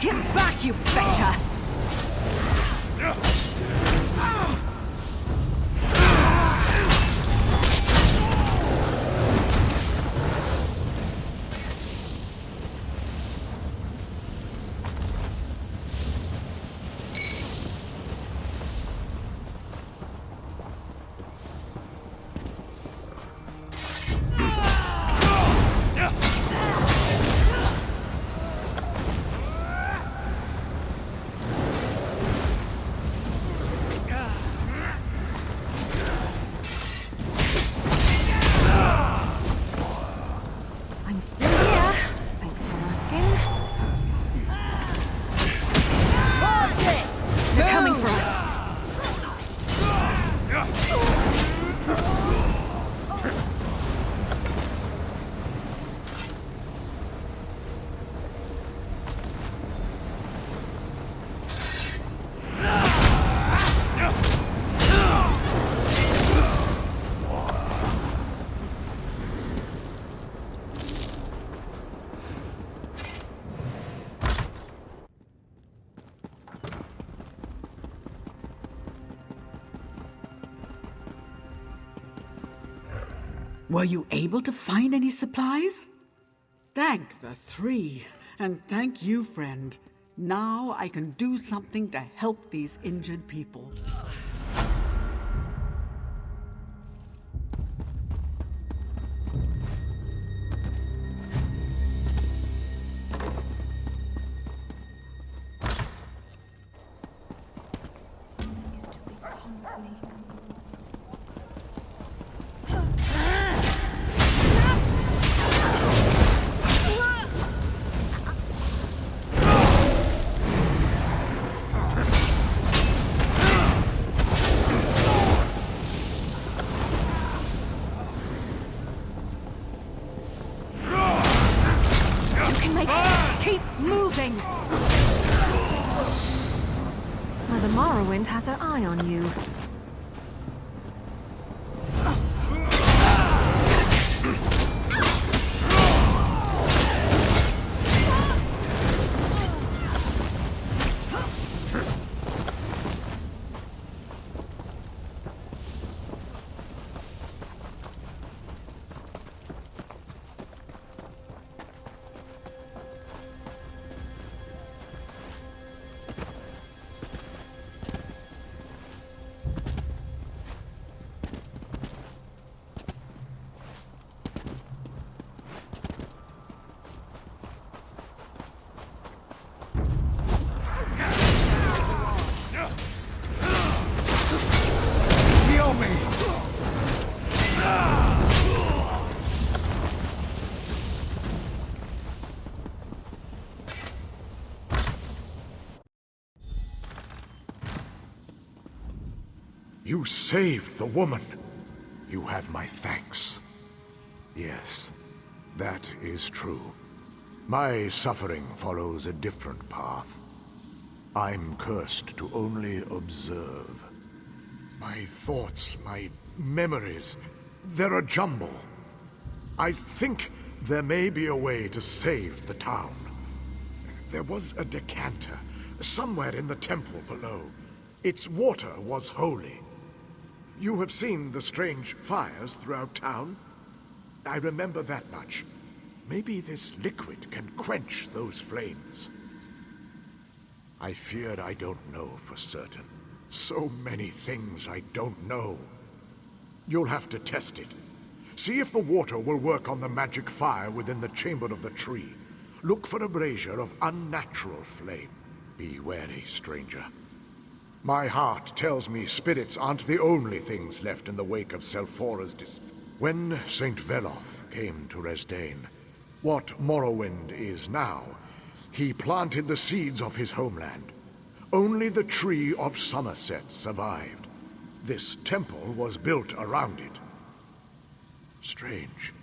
Get back, you fetcher! Were you able to find any supplies? Thank the three, and thank you, friend. Now I can do something to help these injured people. Keep moving! Mother Morrowind has her eye on you. You saved the woman. You have my thanks. Yes, that is true. My suffering follows a different path. I'm cursed to only observe. My thoughts, my memories, they're a jumble. I think there may be a way to save the town. There was a decanter, somewhere in the temple below. Its water was holy. You have seen the strange fires throughout town? I remember that much. Maybe this liquid can quench those flames. I fear I don't know for certain. So many things I don't know. You'll have to test it. See if the water will work on the magic fire within the chamber of the tree. Look for a brazier of unnatural flame. Be wary, stranger. My heart tells me spirits aren't the only things left in the wake of Selphora's When St. Veloth came to Resdain, what Morrowind is now, he planted the seeds of his homeland. Only the Tree of Somerset survived. This temple was built around it. Strange.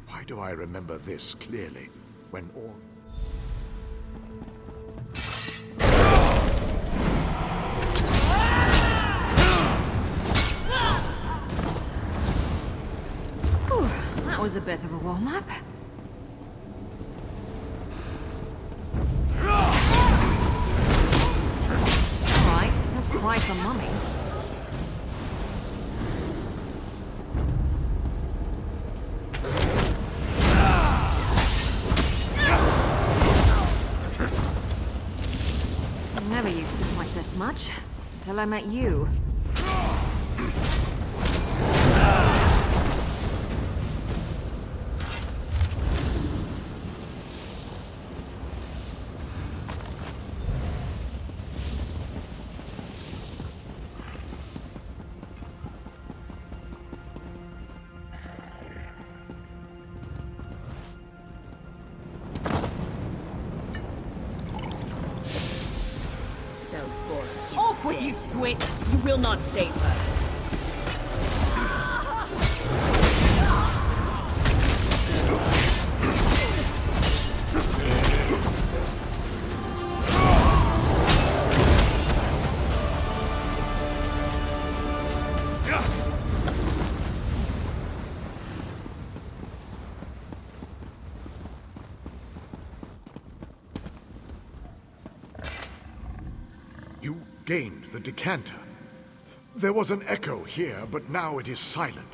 Why do I remember this clearly, when all... That was a bit of a warm-up. price of mummy. I never used to fight this much, until I met you. Off with you, Switch! You will not save her. You gained the decanter. There was an echo here, but now it is silent.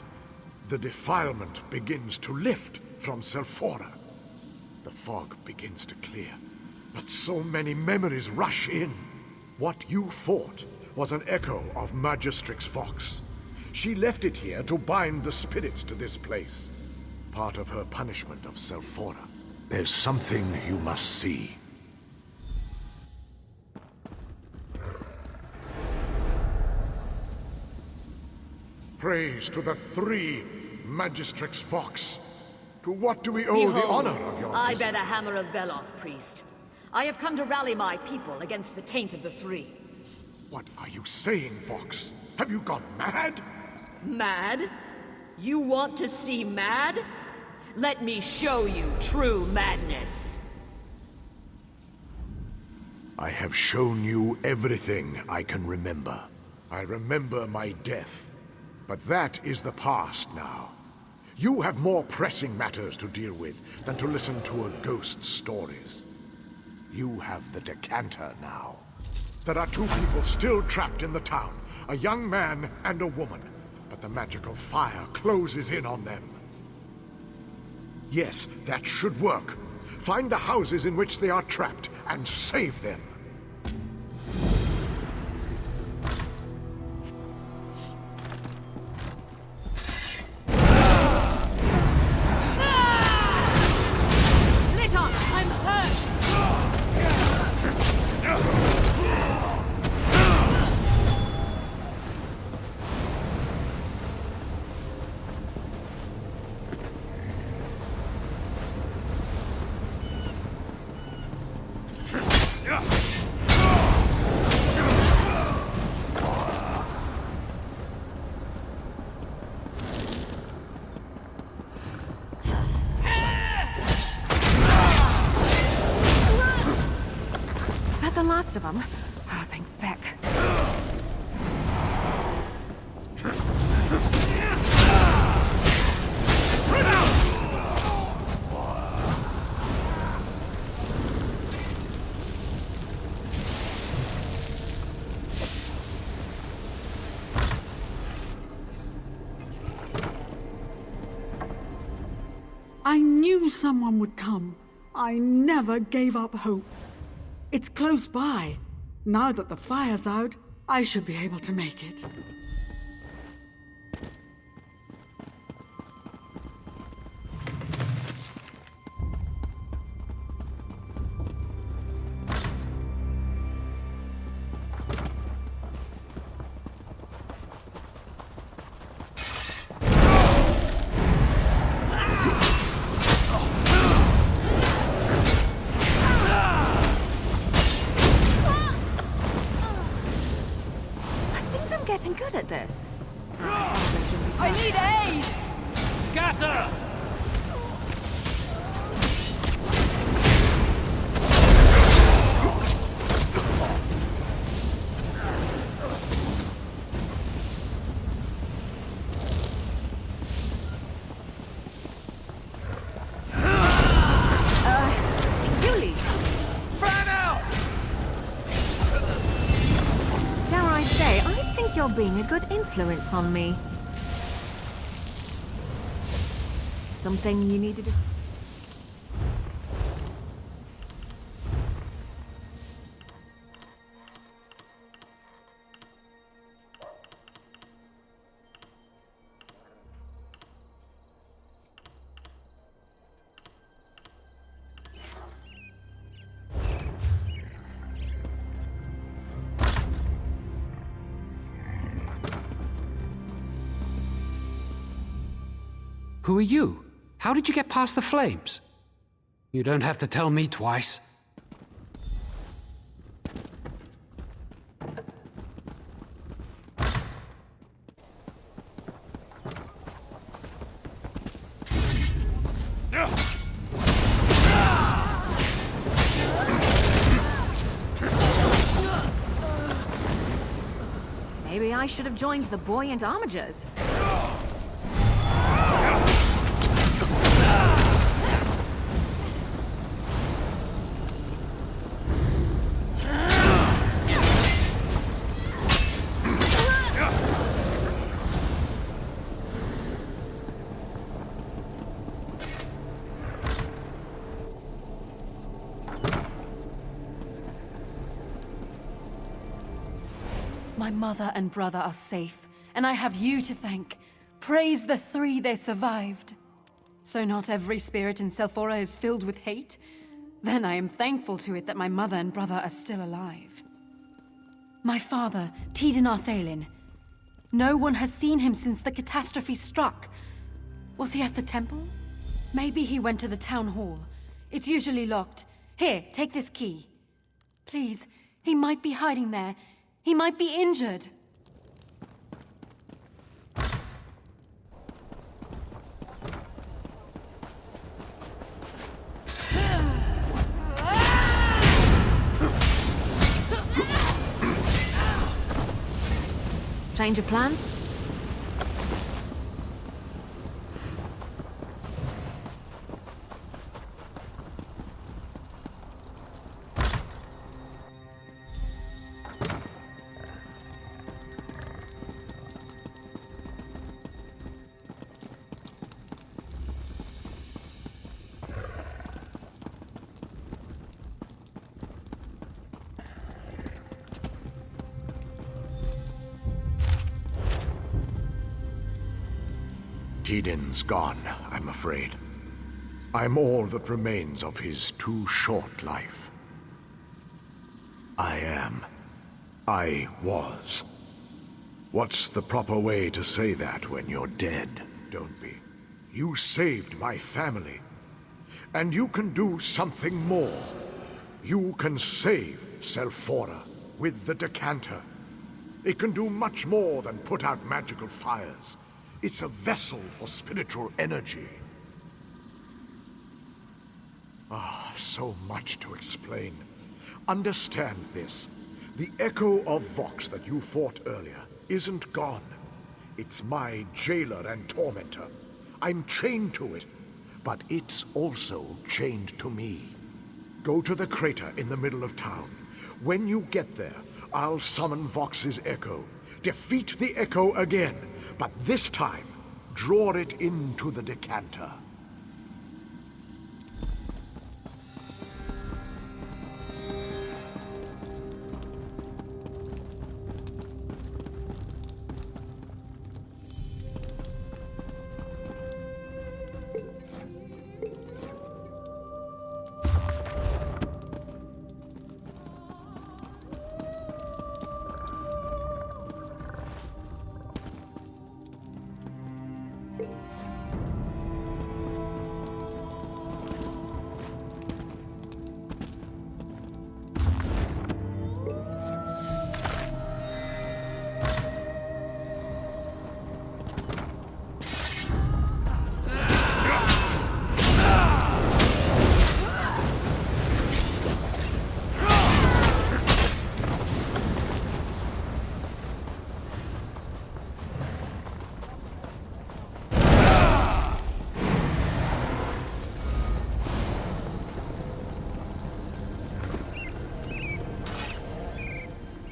The defilement begins to lift from Selphora. The fog begins to clear, but so many memories rush in. What you fought was an echo of Magistrix Vox. She left it here to bind the spirits to this place. Part of her punishment of Selphora. There's something you must see. Praise to the three, Magistrix Vox. To what do we owe the honor of your I visit? bear the hammer of Veloth, priest. I have come to rally my people against the taint of the three. What are you saying, Vox? Have you gone mad? Mad? You want to see mad? Let me show you true madness. I have shown you everything I can remember. I remember my death. But that is the past now. You have more pressing matters to deal with than to listen to a ghost's stories. You have the decanter now. There are two people still trapped in the town, a young man and a woman, but the magical fire closes in on them. Yes, that should work. Find the houses in which they are trapped and save them. The last of them? Oh, thank feck. I knew someone would come. I never gave up hope. It's close by. Now that the fire's out, I should be able to make it. Getting good at this. I need aid! Scatter! You lead. Fan out! Dare I say, being a good influence on me. Something you needed to... Who are you? How did you get past the flames? You don't have to tell me twice. Maybe I should have joined the buoyant armigers. My mother and brother are safe, and I have you to thank. Praise the three they survived. So not every spirit in Selphora is filled with hate? Then I am thankful to it that my mother and brother are still alive. My father, Tidin Thalin. No one has seen him since the catastrophe struck. Was he at the temple? Maybe he went to the town hall. It's usually locked. Here, take this key. Please, he might be hiding there. He might be injured. Change of plans? Tidin's gone, I'm afraid. I'm all that remains of his too short life. I was. What's the proper way to say that when you're dead? Don't be. You saved my family. And you can do something more. You can save Selphora with the decanter. It can do much more than put out magical fires. It's a vessel for spiritual energy. So much to explain. Understand this. The echo of Vox that you fought earlier isn't gone. It's my jailer and tormentor. I'm chained to it, but it's also chained to me. Go to the crater in the middle of town. When you get there, I'll summon Vox's echo. Defeat the echo again, but this time, draw it into the decanter.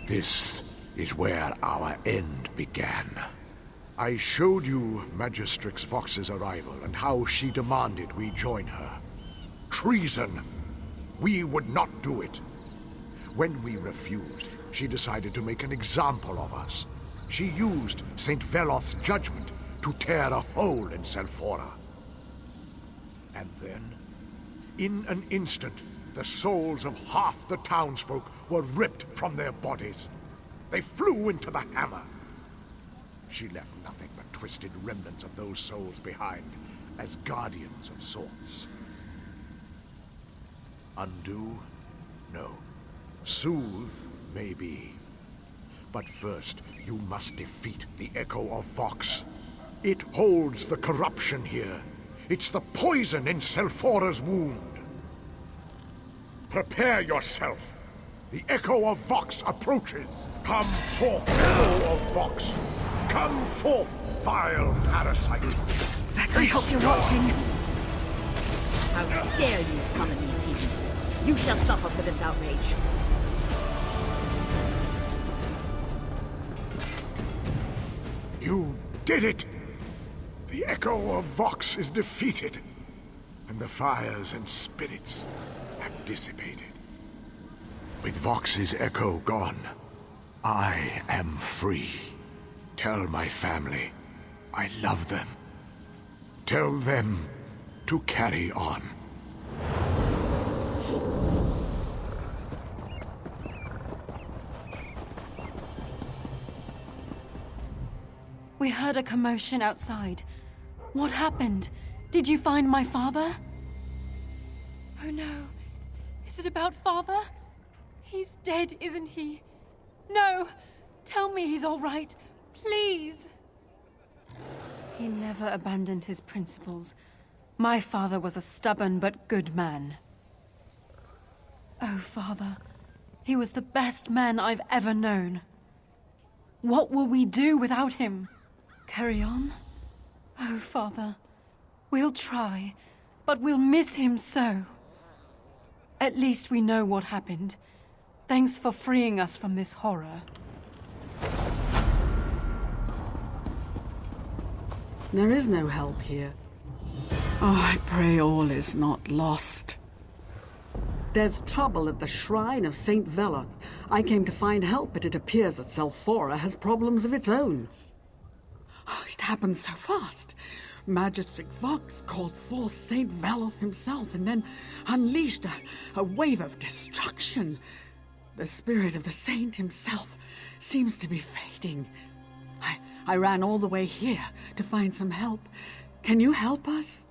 This is where our end began. I showed you Magistrix Vox's arrival and how she demanded we join her. Treason! We would not do it. When we refused, she decided to make an example of us. She used St. Veloth's judgment to tear a hole in Selphora. And then, in an instant, the souls of half the townsfolk were ripped from their bodies. They flew into the hammer. She left nothing but twisted remnants of those souls behind, as guardians of sorts. Undo? No. Soothe? Maybe. But first, you must defeat the Echo of Vox. It holds the corruption here. It's the poison in Selphora's wound. Prepare yourself. The Echo of Vox approaches. Come forth, Echo of Vox. Come forth, vile parasite. I hope you're watching. How dare you summon me, Tegan? You shall suffer for this outrage. You did it! The Echo of Vox is defeated, and the fires and spirits have dissipated. With Vox's echo gone, I am free. Tell my family I love them. Tell them to carry on. We heard a commotion outside. What happened? Did you find my father? Oh no. Is it about father? He's dead, isn't he? No! Tell me he's all right. Please! He never abandoned his principles. My father was a stubborn but good man. Oh, Father. He was the best man I've ever known. What will we do without him? Carry on? Oh, Father. We'll try, but we'll miss him so. At least we know what happened. Thanks for freeing us from this horror. There is no help here. Oh, I pray all is not lost. There's trouble at the shrine of St. Veloth. I came to find help, but it appears that Selphora has problems of its own. Oh, it happened so fast. Magistrix Vox called forth St. Veloth himself and then unleashed a wave of destruction. The spirit of the saint himself seems to be fading. I ran all the way here to find some help. Can you help us?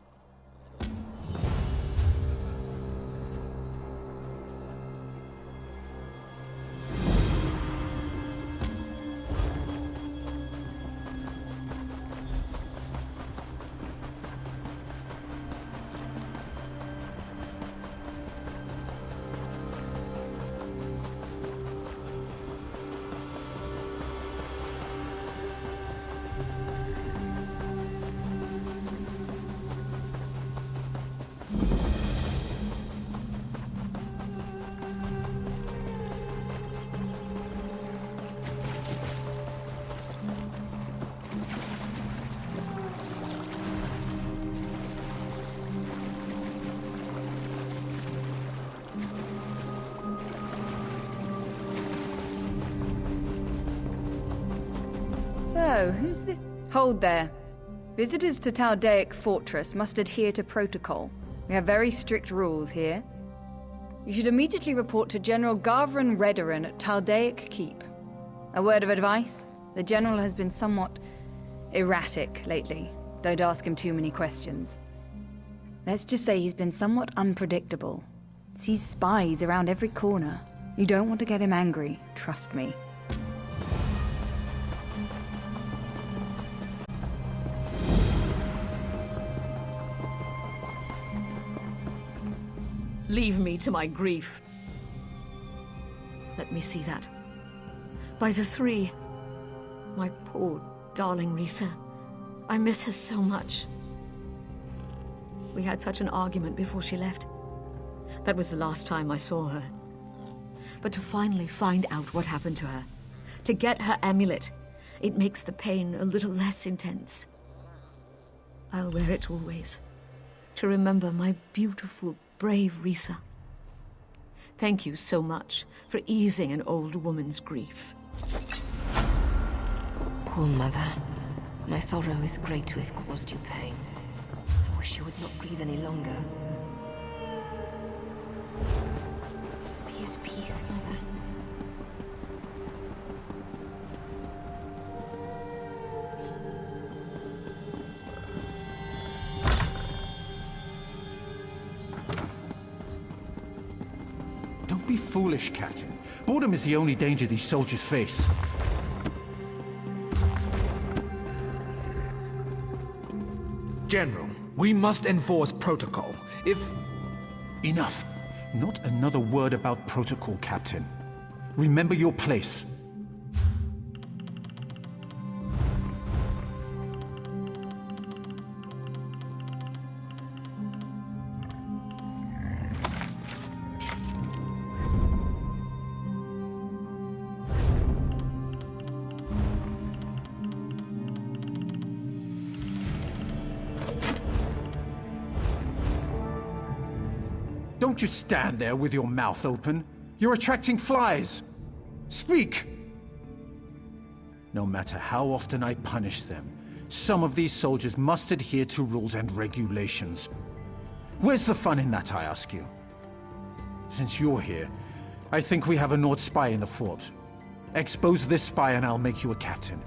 So, who's this? Hold there. Visitors to Taldaic Fortress must adhere to protocol. We have very strict rules here. You should immediately report to General Gavrin Redoran at Taldaic Keep. A word of advice? The General has been somewhat erratic lately. Don't ask him too many questions. Let's just say he's been somewhat unpredictable. Sees spies around every corner. You don't want to get him angry, trust me. Leave me to my grief. Let me see that. By the three. My poor, darling Risa. I miss her so much. We had such an argument before she left. That was the last time I saw her. But to finally find out what happened to her, to get her amulet. It makes the pain a little less intense. I'll wear it always, to remember my beautiful, brave Risa. Thank you so much for easing an old woman's grief. Poor mother. My sorrow is great to have caused you pain. I wish you would not breathe any longer. Be at peace, mother. Don't be foolish, Captain. Boredom is the only danger these soldiers face. General, we must enforce protocol. Enough. Not another word about protocol, Captain. Remember your place. Don't just stand there with your mouth open. You're attracting flies. Speak! No matter how often I punish them, some of these soldiers must adhere to rules and regulations. Where's the fun in that, I ask you? Since you're here, I think we have a Nord spy in the fort. Expose this spy and I'll make you a captain.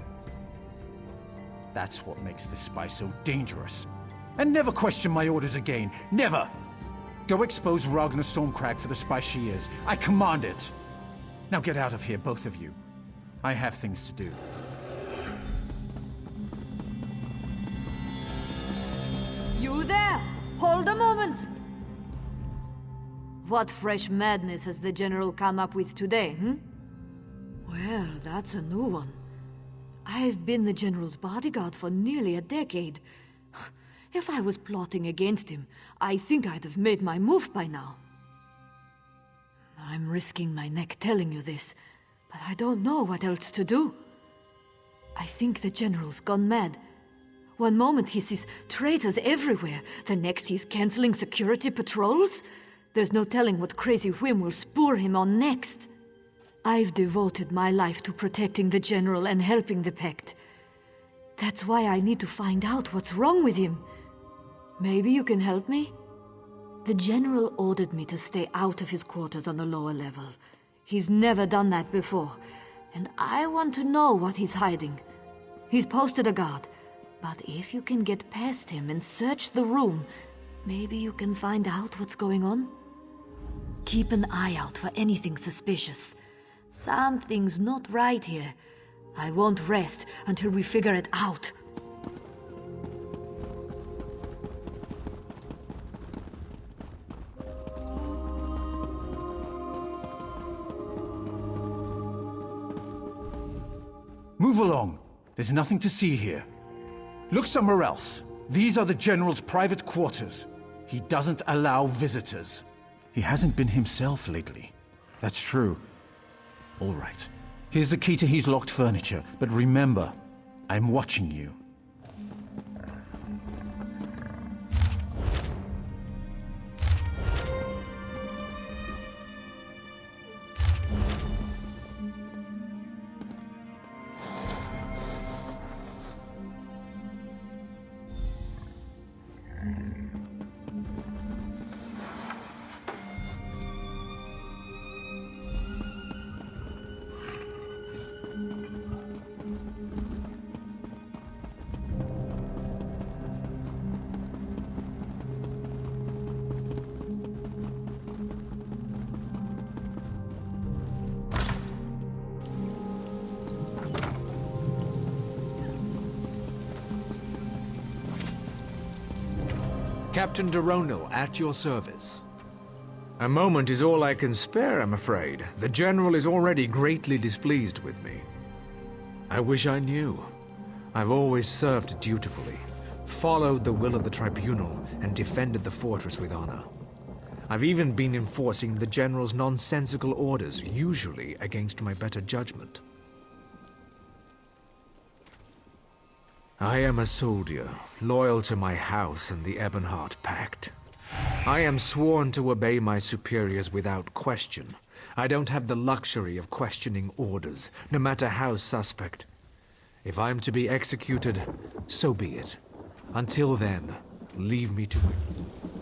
That's what makes this spy so dangerous. And never question my orders again. Never! Go expose Ragnar Stormcrag for the spy she is. I command it! Now get out of here, both of you. I have things to do. You there! Hold a moment! What fresh madness has the General come up with today, Well, that's a new one. I've been the General's bodyguard for nearly a decade. If I was plotting against him, I think I'd have made my move by now. I'm risking my neck telling you this, but I don't know what else to do. I think the General's gone mad. One moment he sees traitors everywhere, the next he's canceling security patrols. There's no telling what crazy whim will spur him on next. I've devoted my life to protecting the General and helping the Pact. That's why I need to find out what's wrong with him. Maybe you can help me? The General ordered me to stay out of his quarters on the lower level. He's never done that before, and I want to know what he's hiding. He's posted a guard, but if you can get past him and search the room, maybe you can find out what's going on? Keep an eye out for anything suspicious. Something's not right here. I won't rest until we figure it out. Move along. There's nothing to see here. Look somewhere else. These are the General's private quarters. He doesn't allow visitors. He hasn't been himself lately. That's true. All right. Here's the key to his locked furniture, but remember, I'm watching you. Captain Deronil, at your service. A moment is all I can spare, I'm afraid. The General is already greatly displeased with me. I wish I knew. I've always served dutifully, followed the will of the Tribunal, and defended the fortress with honor. I've even been enforcing the General's nonsensical orders, usually against my better judgment. I am a soldier, loyal to my house and the Ebonheart Pact. I am sworn to obey my superiors without question. I don't have the luxury of questioning orders, no matter how suspect. If I'm to be executed, so be it. Until then, leave me to it.